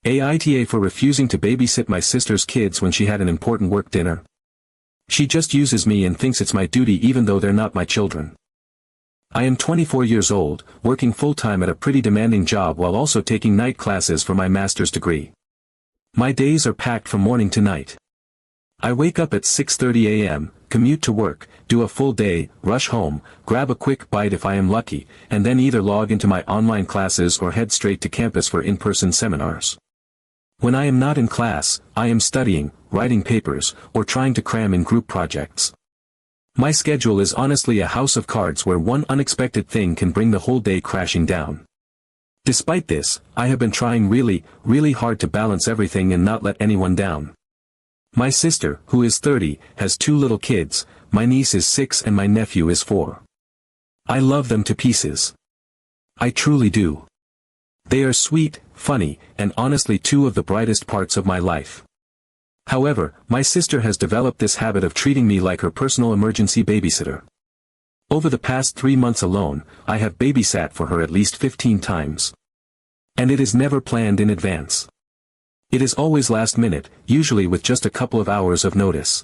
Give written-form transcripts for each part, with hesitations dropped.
AITA for refusing to babysit my sister's kids when she had an important work dinner. She just uses me and thinks it's my duty even though they're not my children. I am 24 years old, working full-time at a pretty demanding job while also taking night classes for my master's degree. My days are packed from morning to night. I wake up at 6:30 a.m., commute to work, do a full day, rush home, grab a quick bite if I am lucky, and then either log into my online classes or head straight to campus for in-person seminars. When I am not in class, I am studying, writing papers, or trying to cram in group projects. My schedule is honestly a house of cards where one unexpected thing can bring the whole day crashing down. Despite this, I have been trying really hard to balance everything and not let anyone down. My sister, who is 30, has 2 little kids, my niece is 6 and my nephew is 4. I love them to pieces. I truly do. They are sweet, funny, and honestly 2 of the brightest parts of my life. However, my sister has developed this habit of treating me like her personal emergency babysitter. Over the past 3 months alone, I have babysat for her at least 15 times. And it is never planned in advance. It is always last minute, usually with just a couple of hours of notice.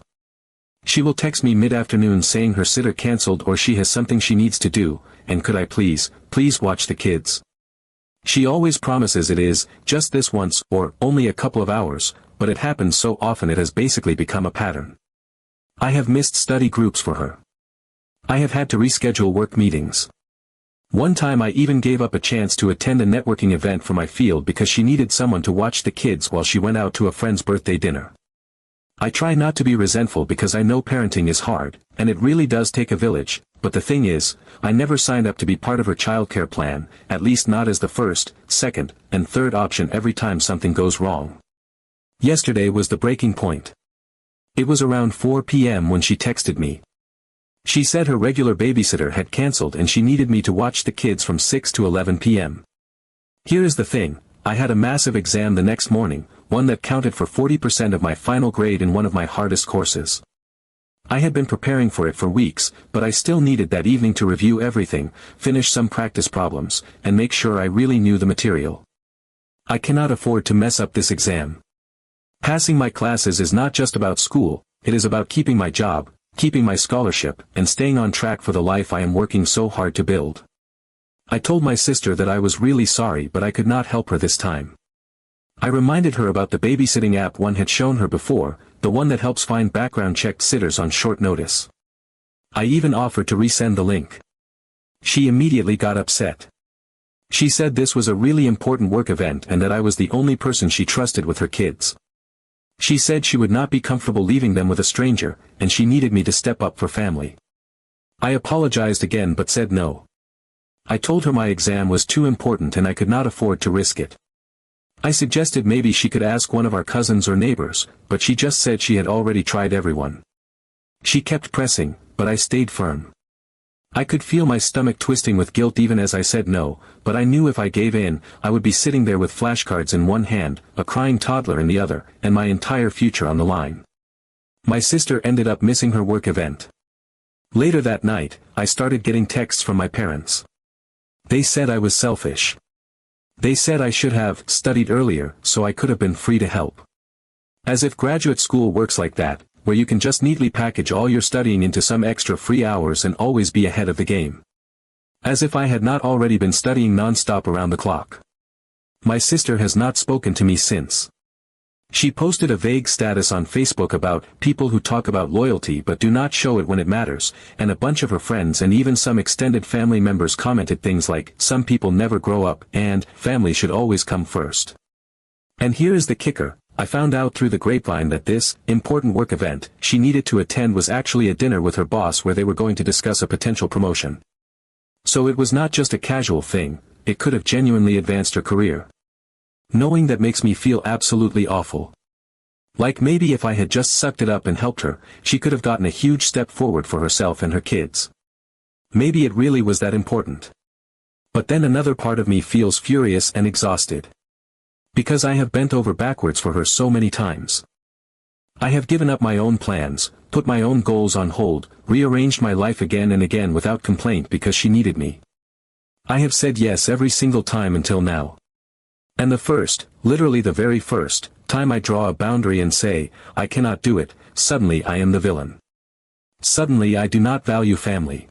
She will text me mid-afternoon saying her sitter cancelled or she has something she needs to do, and could I please watch the kids. She always promises it is, just this once, or only a couple of hours, but it happens so often it has basically become a pattern. I have missed study groups for her. I have had to reschedule work meetings. One time I even gave up a chance to attend a networking event for my field because she needed someone to watch the kids while she went out to a friend's birthday dinner. I try not to be resentful because I know parenting is hard, and it really does take a village, but the thing is, I never signed up to be part of her childcare plan, at least not as the first, second, and third option every time something goes wrong. Yesterday was the breaking point. It was around 4 p.m. when she texted me. She said her regular babysitter had cancelled and she needed me to watch the kids from 6 to 11 p.m. Here is the thing, I had a massive exam the next morning, one that counted for 40% of my final grade in one of my hardest courses. I had been preparing for it for weeks, but I still needed that evening to review everything, finish some practice problems, and make sure I really knew the material. I cannot afford to mess up this exam. Passing my classes is not just about school, it is about keeping my job, keeping my scholarship, and staying on track for the life I am working so hard to build. I told my sister that I was really sorry but I could not help her this time. I reminded her about the babysitting app one had shown her before, the one that helps find background-checked sitters on short notice. I even offered to resend the link. She immediately got upset. She said this was a really important work event and that I was the only person she trusted with her kids. She said she would not be comfortable leaving them with a stranger, and she needed me to step up for family. I apologized again but said no. I told her my exam was too important and I could not afford to risk it. I suggested maybe she could ask one of our cousins or neighbors, but she just said she had already tried everyone. She kept pressing, but I stayed firm. I could feel my stomach twisting with guilt even as I said no, but I knew if I gave in, I would be sitting there with flashcards in one hand, a crying toddler in the other, and my entire future on the line. My sister ended up missing her work event. Later that night, I started getting texts from my parents. They said I was selfish. They said I should have studied earlier so I could have been free to help. As if graduate school works like that, where you can just neatly package all your studying into some extra free hours and always be ahead of the game. As if I had not already been studying non-stop around the clock. My sister has not spoken to me since. She posted a vague status on Facebook about people who talk about loyalty but do not show it when it matters, and a bunch of her friends and even some extended family members commented things like, "Some people never grow up," and "Family should always come first." And here is the kicker. I found out through the grapevine that this important work event she needed to attend was actually a dinner with her boss where they were going to discuss a potential promotion. So it was not just a casual thing, it could have genuinely advanced her career. Knowing that makes me feel absolutely awful. Like maybe if I had just sucked it up and helped her, she could have gotten a huge step forward for herself and her kids. Maybe it really was that important. But then another part of me feels furious and exhausted. Because I have bent over backwards for her so many times. I have given up my own plans, put my own goals on hold, rearranged my life again and again without complaint because she needed me. I have said yes every single time until now. And the first, literally the very first, time I draw a boundary and say, I cannot do it, suddenly I am the villain. Suddenly I do not value family.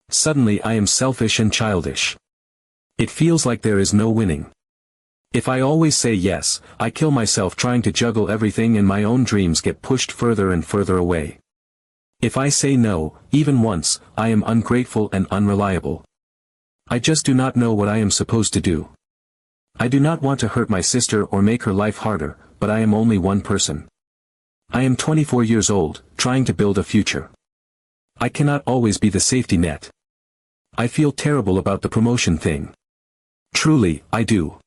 Suddenly I am selfish and childish. It feels like there is no winning. If I always say yes, I kill myself trying to juggle everything and my own dreams get pushed further and further away. If I say no, even once, I am ungrateful and unreliable. I just do not know what I am supposed to do. I do not want to hurt my sister or make her life harder, but I am only one person. I am 24 years old, trying to build a future. I cannot always be the safety net. I feel terrible about the promotion thing. Truly, I do.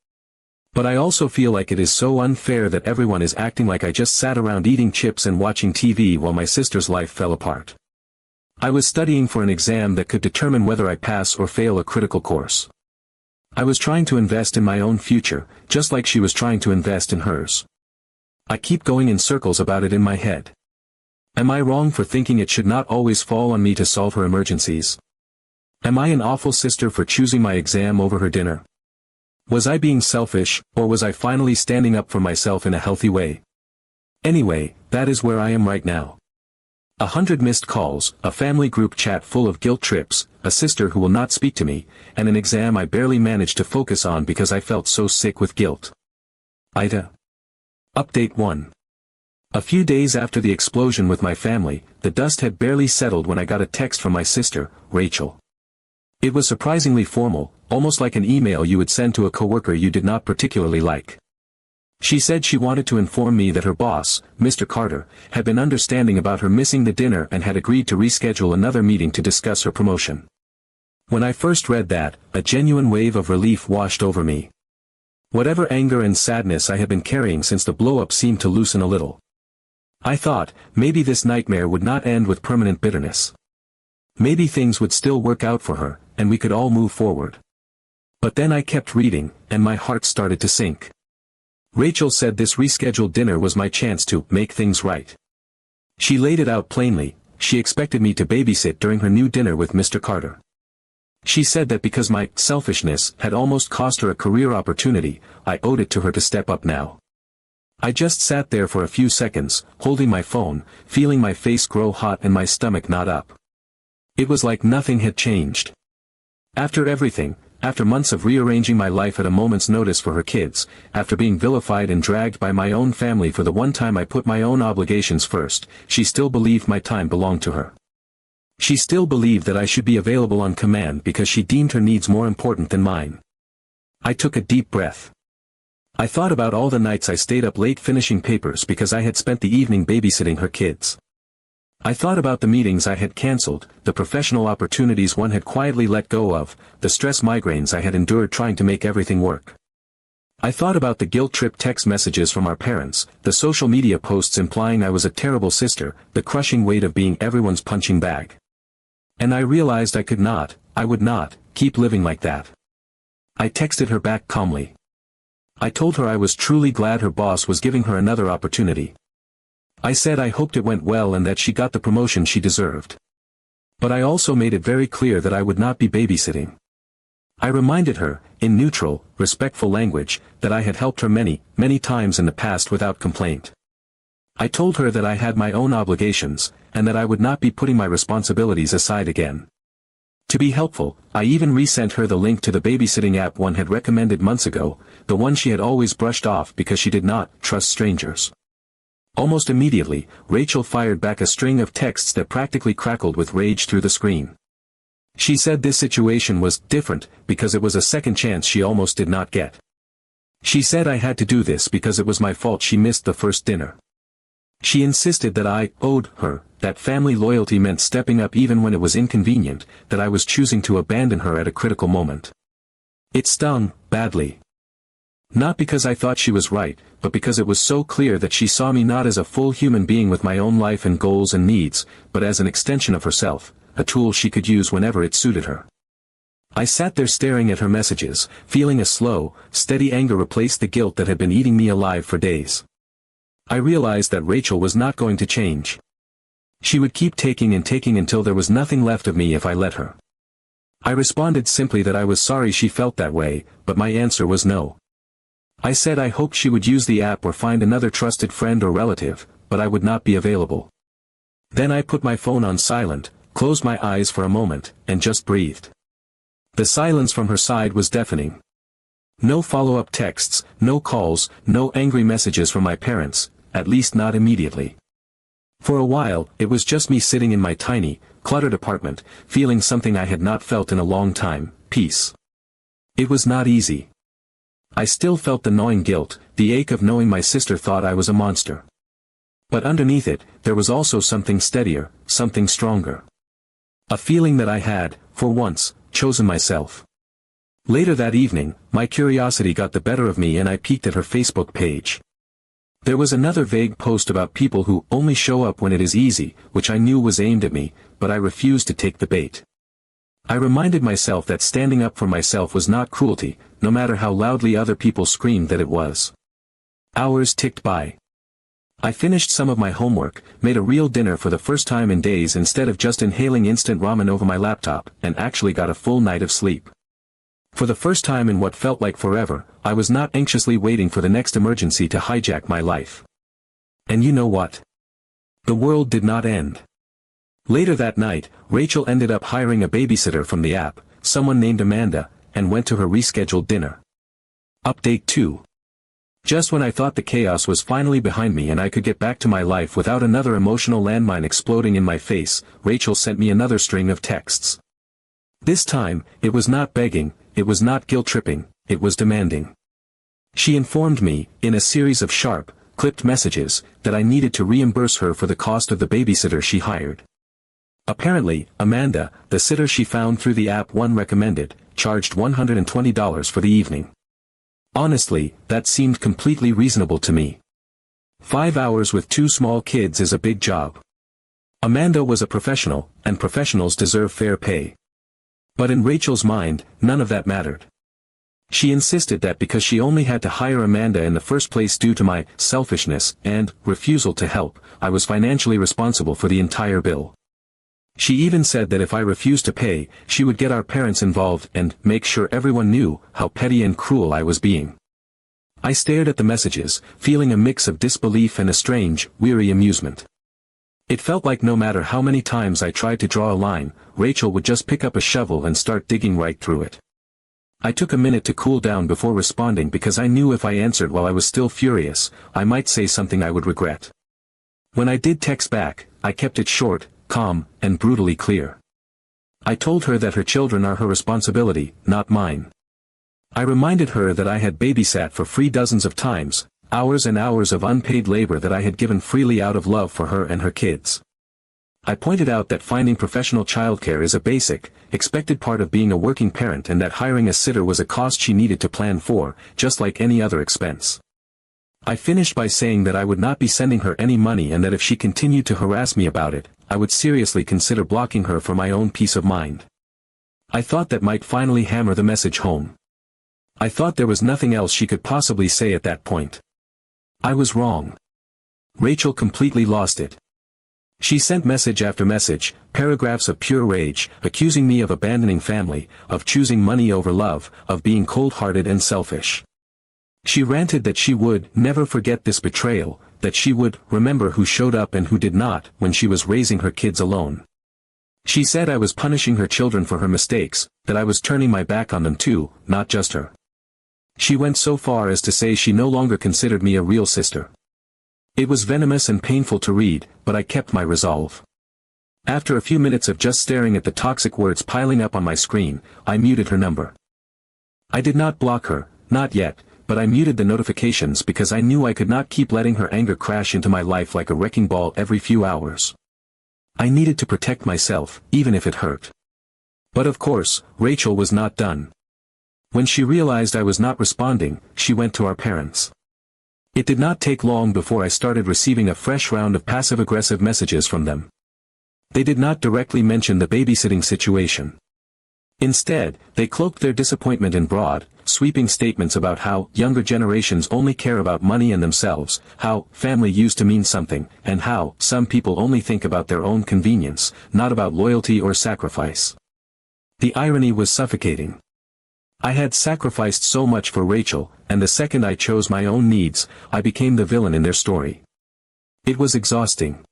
But I also feel like it is so unfair that everyone is acting like I just sat around eating chips and watching TV while my sister's life fell apart. I was studying for an exam that could determine whether I pass or fail a critical course. I was trying to invest in my own future, just like she was trying to invest in hers. I keep going in circles about it in my head. Am I wrong for thinking it should not always fall on me to solve her emergencies? Am I an awful sister for choosing my exam over her dinner? Was I being selfish, or was I finally standing up for myself in a healthy way? Anyway, that is where I am right now. 100 missed calls, a family group chat full of guilt trips, a sister who will not speak to me, and an exam I barely managed to focus on because I felt so sick with guilt. AITA. Update 1. A few days after the explosion with my family, the dust had barely settled when I got a text from my sister, Rachel. It was surprisingly formal, almost like an email you would send to a coworker you did not particularly like. She said she wanted to inform me that her boss, Mr. Carter, had been understanding about her missing the dinner and had agreed to reschedule another meeting to discuss her promotion. When I first read that, a genuine wave of relief washed over me. Whatever anger and sadness I had been carrying since the blow-up seemed to loosen a little. I thought, maybe this nightmare would not end with permanent bitterness. Maybe things would still work out for her, and we could all move forward. But then I kept reading, and my heart started to sink. Rachel said this rescheduled dinner was my chance to make things right. She laid it out plainly. She expected me to babysit during her new dinner with Mr. Carter. She said that because my selfishness had almost cost her a career opportunity, I owed it to her to step up now. I just sat there for a few seconds, holding my phone, feeling my face grow hot and my stomach knot up. It was like nothing had changed. After everything, after months of rearranging my life at a moment's notice for her kids, after being vilified and dragged by my own family for the one time I put my own obligations first, she still believed my time belonged to her. She still believed that I should be available on command because she deemed her needs more important than mine. I took a deep breath. I thought about all the nights I stayed up late finishing papers because I had spent the evening babysitting her kids. I thought about the meetings I had cancelled, the professional opportunities one had quietly let go of, the stress migraines I had endured trying to make everything work. I thought about the guilt-trip text messages from our parents, the social media posts implying I was a terrible sister, the crushing weight of being everyone's punching bag. And I realized I would not, keep living like that. I texted her back calmly. I told her I was truly glad her boss was giving her another opportunity. I said I hoped it went well and that she got the promotion she deserved. But I also made it very clear that I would not be babysitting. I reminded her, in neutral, respectful language, that I had helped her many, many times in the past without complaint. I told her that I had my own obligations, and that I would not be putting my responsibilities aside again. To be helpful, I even resent her the link to the babysitting app one had recommended months ago, the one she had always brushed off because she did not trust strangers. Almost immediately, Rachel fired back a string of texts that practically crackled with rage through the screen. She said this situation was different because it was a second chance she almost did not get. She said I had to do this because it was my fault she missed the first dinner. She insisted that I owed her, that family loyalty meant stepping up even when it was inconvenient, that I was choosing to abandon her at a critical moment. It stung, badly. Not because I thought she was right, but because it was so clear that she saw me not as a full human being with my own life and goals and needs, but as an extension of herself, a tool she could use whenever it suited her. I sat there staring at her messages, feeling a slow, steady anger replace the guilt that had been eating me alive for days. I realized that Rachel was not going to change. She would keep taking and taking until there was nothing left of me if I let her. I responded simply that I was sorry she felt that way, but my answer was no. I said I hoped she would use the app or find another trusted friend or relative, but I would not be available. Then I put my phone on silent, closed my eyes for a moment, and just breathed. The silence from her side was deafening. No follow-up texts, no calls, no angry messages from my parents, at least not immediately. For a while, it was just me sitting in my tiny, cluttered apartment, feeling something I had not felt in a long time, peace. It was not easy. I still felt the gnawing guilt, the ache of knowing my sister thought I was a monster. But underneath it, there was also something steadier, something stronger. A feeling that I had, for once, chosen myself. Later that evening, my curiosity got the better of me and I peeked at her Facebook page. There was another vague post about people who only show up when it is easy, which I knew was aimed at me, but I refused to take the bait. I reminded myself that standing up for myself was not cruelty, no matter how loudly other people screamed that it was. Hours ticked by. I finished some of my homework, made a real dinner for the first time in days instead of just inhaling instant ramen over my laptop, and actually got a full night of sleep. For the first time in what felt like forever, I was not anxiously waiting for the next emergency to hijack my life. And you know what? The world did not end. Later that night, Rachel ended up hiring a babysitter from the app, someone named Amanda, and went to her rescheduled dinner. Update 2. Just when I thought the chaos was finally behind me and I could get back to my life without another emotional landmine exploding in my face, Rachel sent me another string of texts. This time, it was not begging, it was not guilt-tripping, it was demanding. She informed me, in a series of sharp, clipped messages, that I needed to reimburse her for the cost of the babysitter she hired. Apparently, Amanda, the sitter she found through the app one recommended, charged $120 for the evening. Honestly, that seemed completely reasonable to me. 5 hours with 2 small kids is a big job. Amanda was a professional, and professionals deserve fair pay. But in Rachel's mind, none of that mattered. She insisted that because she only had to hire Amanda in the first place due to my selfishness and refusal to help, I was financially responsible for the entire bill. She even said that if I refused to pay, she would get our parents involved and make sure everyone knew how petty and cruel I was being. I stared at the messages, feeling a mix of disbelief and a strange, weary amusement. It felt like no matter how many times I tried to draw a line, Rachel would just pick up a shovel and start digging right through it. I took a minute to cool down before responding because I knew if I answered while I was still furious, I might say something I would regret. When I did text back, I kept it short, calm, and brutally clear. I told her that her children are her responsibility, not mine. I reminded her that I had babysat for free dozens of times, hours and hours of unpaid labor that I had given freely out of love for her and her kids. I pointed out that finding professional childcare is a basic, expected part of being a working parent and that hiring a sitter was a cost she needed to plan for, just like any other expense. I finished by saying that I would not be sending her any money and that if she continued to harass me about it, I would seriously consider blocking her for my own peace of mind. I thought that might finally hammer the message home. I thought there was nothing else she could possibly say at that point. I was wrong. Rachel completely lost it. She sent message after message, paragraphs of pure rage, accusing me of abandoning family, of choosing money over love, of being cold-hearted and selfish. She ranted that she would never forget this betrayal, that she would remember who showed up and who did not when she was raising her kids alone. She said I was punishing her children for her mistakes, that I was turning my back on them too, not just her. She went so far as to say she no longer considered me a real sister. It was venomous and painful to read, but I kept my resolve. After a few minutes of just staring at the toxic words piling up on my screen, I muted her number. I did not block her, not yet, but I muted the notifications because I knew I could not keep letting her anger crash into my life like a wrecking ball every few hours. I needed to protect myself, even if it hurt. But of course, Rachel was not done. When she realized I was not responding, she went to our parents. It did not take long before I started receiving a fresh round of passive-aggressive messages from them. They did not directly mention the babysitting situation. Instead, they cloaked their disappointment in broad, sweeping statements about how younger generations only care about money and themselves, how family used to mean something, and how some people only think about their own convenience, not about loyalty or sacrifice. The irony was suffocating. I had sacrificed so much for Rachel, and the second I chose my own needs, I became the villain in their story. It was exhausting.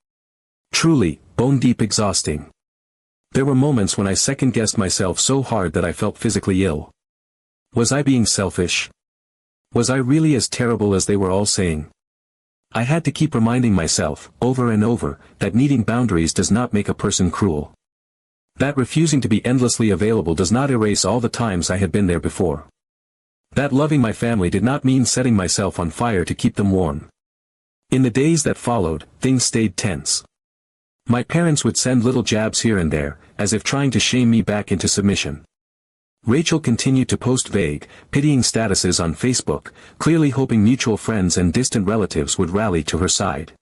Truly, bone-deep exhausting. There were moments when I second-guessed myself so hard that I felt physically ill. Was I being selfish? Was I really as terrible as they were all saying? I had to keep reminding myself, over and over, that needing boundaries does not make a person cruel. That refusing to be endlessly available does not erase all the times I had been there before. That loving my family did not mean setting myself on fire to keep them warm. In the days that followed, things stayed tense. My parents would send little jabs here and there, as if trying to shame me back into submission. Rachel continued to post vague, pitying statuses on Facebook, clearly hoping mutual friends and distant relatives would rally to her side.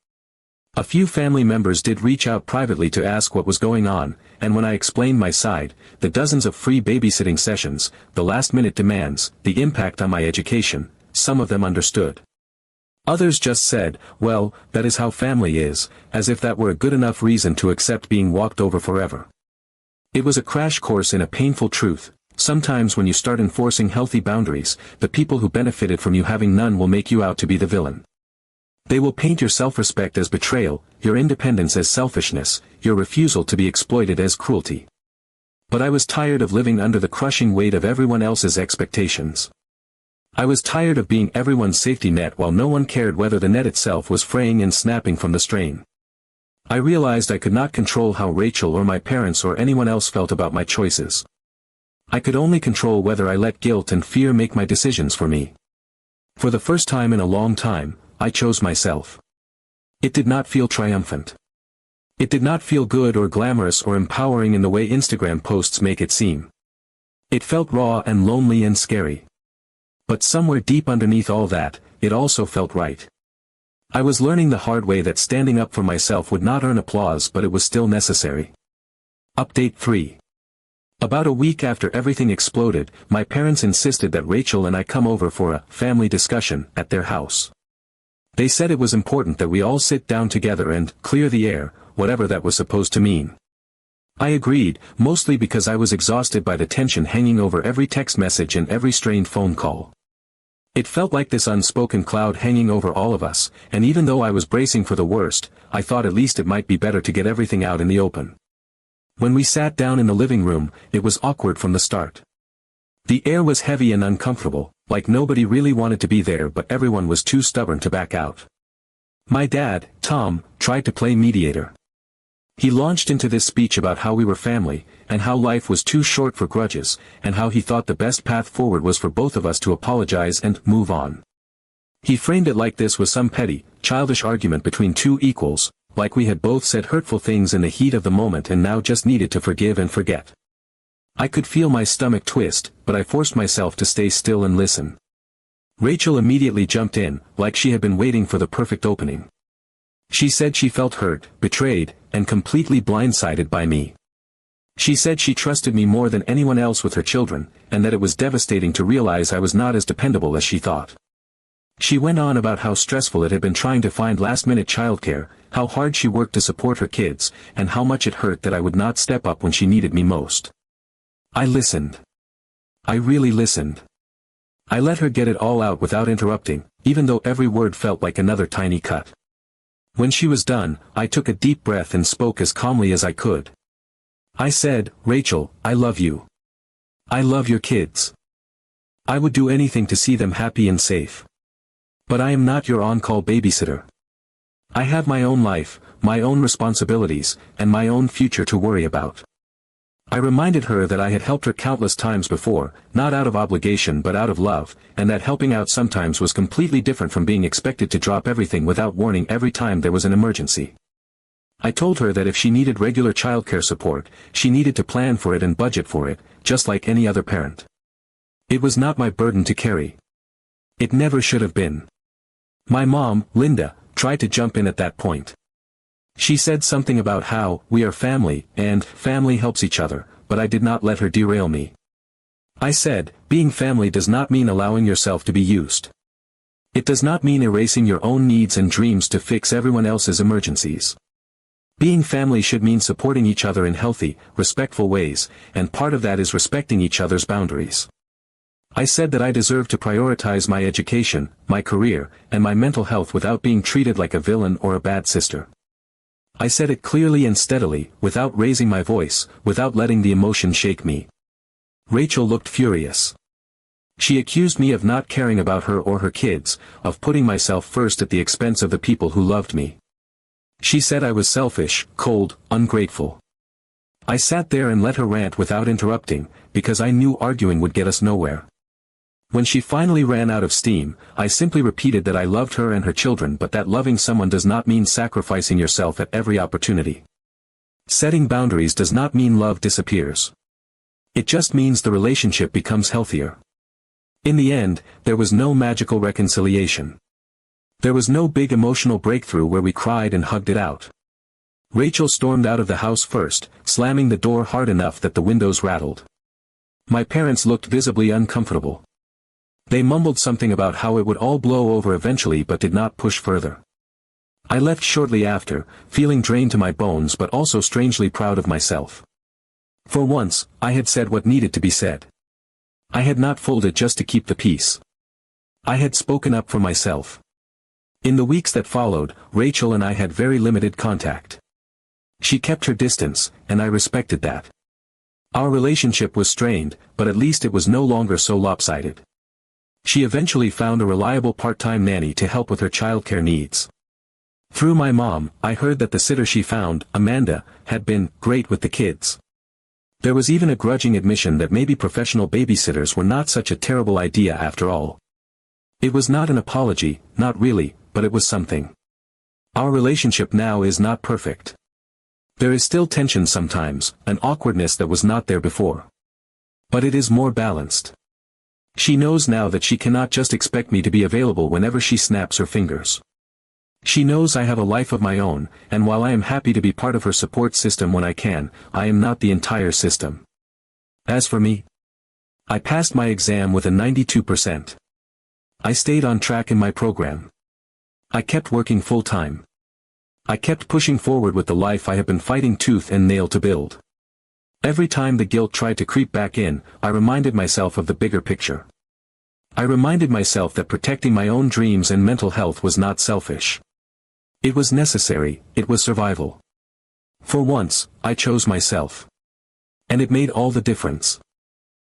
A few family members did reach out privately to ask what was going on, and when I explained my side, the dozens of free babysitting sessions, the last-minute demands, the impact on my education, some of them understood. Others just said, well, that is how family is, as if that were a good enough reason to accept being walked over forever. It was a crash course in a painful truth. Sometimes when you start enforcing healthy boundaries, the people who benefited from you having none will make you out to be the villain. They will paint your self-respect as betrayal, your independence as selfishness, your refusal to be exploited as cruelty. But I was tired of living under the crushing weight of everyone else's expectations. I was tired of being everyone's safety net while no one cared whether the net itself was fraying and snapping from the strain. I realized I could not control how Rachel or my parents or anyone else felt about my choices. I could only control whether I let guilt and fear make my decisions for me. For the first time in a long time, I chose myself. It did not feel triumphant. It did not feel good or glamorous or empowering in the way Instagram posts make it seem. It felt raw and lonely and scary. But somewhere deep underneath all that, it also felt right. I was learning the hard way that standing up for myself would not earn applause, but it was still necessary. Update 3. About a week after everything exploded, my parents insisted that Rachel and I come over for a family discussion at their house. They said it was important that we all sit down together and clear the air, whatever that was supposed to mean. I agreed, mostly because I was exhausted by the tension hanging over every text message and every strained phone call. It felt like this unspoken cloud hanging over all of us, and even though I was bracing for the worst, I thought at least it might be better to get everything out in the open. When we sat down in the living room, it was awkward from the start. The air was heavy and uncomfortable, like nobody really wanted to be there, but everyone was too stubborn to back out. My dad, Tom, tried to play mediator. He launched into this speech about how we were family, and how life was too short for grudges, and how he thought the best path forward was for both of us to apologize and move on. He framed it like this was some petty, childish argument between two equals, like we had both said hurtful things in the heat of the moment and now just needed to forgive and forget. I could feel my stomach twist, but I forced myself to stay still and listen. Rachel immediately jumped in, like she had been waiting for the perfect opening. She said she felt hurt, betrayed, and completely blindsided by me. She said she trusted me more than anyone else with her children, and that it was devastating to realize I was not as dependable as she thought. She went on about how stressful it had been trying to find last-minute childcare, how hard she worked to support her kids, and how much it hurt that I would not step up when she needed me most. I listened. I really listened. I let her get it all out without interrupting, even though every word felt like another tiny cut. When she was done, I took a deep breath and spoke as calmly as I could. I said, Rachel, I love you. I love your kids. I would do anything to see them happy and safe. But I am not your on-call babysitter. I have my own life, my own responsibilities, and my own future to worry about. I reminded her that I had helped her countless times before, not out of obligation but out of love, and that helping out sometimes was completely different from being expected to drop everything without warning every time there was an emergency. I told her that if she needed regular childcare support, she needed to plan for it and budget for it, just like any other parent. It was not my burden to carry. It never should have been. My mom, Linda, tried to jump in at that point. She said something about how we are family, and family helps each other, but I did not let her derail me. I said, being family does not mean allowing yourself to be used. It does not mean erasing your own needs and dreams to fix everyone else's emergencies. Being family should mean supporting each other in healthy, respectful ways, and part of that is respecting each other's boundaries. I said that I deserved to prioritize my education, my career, and my mental health without being treated like a villain or a bad sister. I said it clearly and steadily, without raising my voice, without letting the emotion shake me. Rachel looked furious. She accused me of not caring about her or her kids, of putting myself first at the expense of the people who loved me. She said I was selfish, cold, ungrateful. I sat there and let her rant without interrupting, because I knew arguing would get us nowhere. When she finally ran out of steam, I simply repeated that I loved her and her children, but that loving someone does not mean sacrificing yourself at every opportunity. Setting boundaries does not mean love disappears. It just means the relationship becomes healthier. In the end, there was no magical reconciliation. There was no big emotional breakthrough where we cried and hugged it out. Rachel stormed out of the house first, slamming the door hard enough that the windows rattled. My parents looked visibly uncomfortable. They mumbled something about how it would all blow over eventually but did not push further. I left shortly after, feeling drained to my bones but also strangely proud of myself. For once, I had said what needed to be said. I had not folded just to keep the peace. I had spoken up for myself. In the weeks that followed, Rachel and I had very limited contact. She kept her distance, and I respected that. Our relationship was strained, but at least it was no longer so lopsided. She eventually found a reliable part-time nanny to help with her childcare needs. Through my mom, I heard that the sitter she found, Amanda, had been great with the kids. There was even a grudging admission that maybe professional babysitters were not such a terrible idea after all. It was not an apology, not really, but it was something. Our relationship now is not perfect. There is still tension sometimes, an awkwardness that was not there before. But it is more balanced. She knows now that she cannot just expect me to be available whenever she snaps her fingers. She knows I have a life of my own, and while I am happy to be part of her support system when I can, I am not the entire system. As for me, I passed my exam with a 92%. I stayed on track in my program. I kept working full-time. I kept pushing forward with the life I have been fighting tooth and nail to build. Every time the guilt tried to creep back in, I reminded myself of the bigger picture. I reminded myself that protecting my own dreams and mental health was not selfish. It was necessary, it was survival. For once, I chose myself. And it made all the difference.